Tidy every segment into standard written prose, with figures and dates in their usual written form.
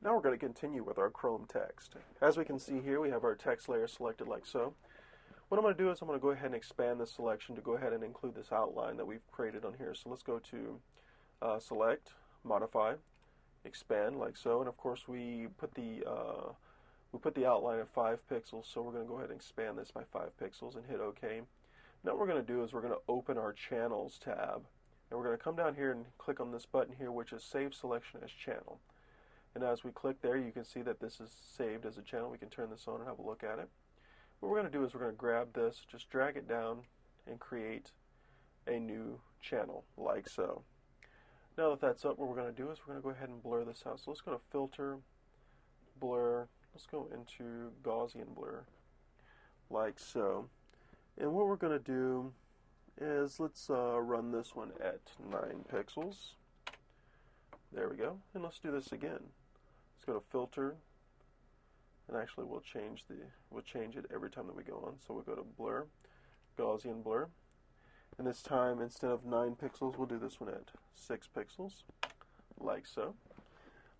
Now we're going to continue with our Chrome text. As we can see here, we have our text layer selected like so. What I'm going to do is I'm going to go ahead and expand this selection to go ahead and include this outline that we've created on here. So let's go to Select, Modify, Expand like so, and of course we put the outline at 5 pixels, so we're going to go ahead and expand this by 5 pixels and hit OK. Now what we're going to do is we're going to open our Channels tab, and we're going to come down here and click on this button here, which is Save Selection as Channel. And as we click there, you can see that this is saved as a channel. We can turn this on and have a look at it. What we're going to do is we're going to grab this, just drag it down, and create a new channel, like so. Now that that's up, what we're going to do is we're going to go ahead and blur this out. So let's go to Filter, Blur, let's go into Gaussian Blur, like so. And what we're going to do is let's run this one at 9 pixels. There we go. And let's do this again. Let's go to Filter, and actually we'll change it every time that we go on. So we'll go to Blur, Gaussian Blur, and this time instead of 9 pixels, we'll do this one at 6 pixels, like so.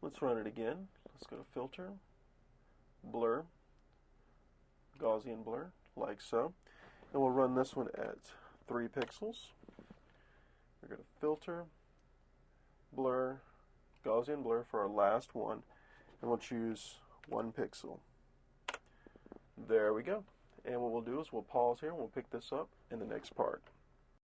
Let's run it again. Let's go to Filter, Blur, Gaussian Blur, like so, and we'll run this one at 3 pixels. We're going to Filter, Blur, Gaussian Blur for our last one, and we'll choose 1 pixel. There we go. And what we'll do is we'll pause here and we'll pick this up in the next part.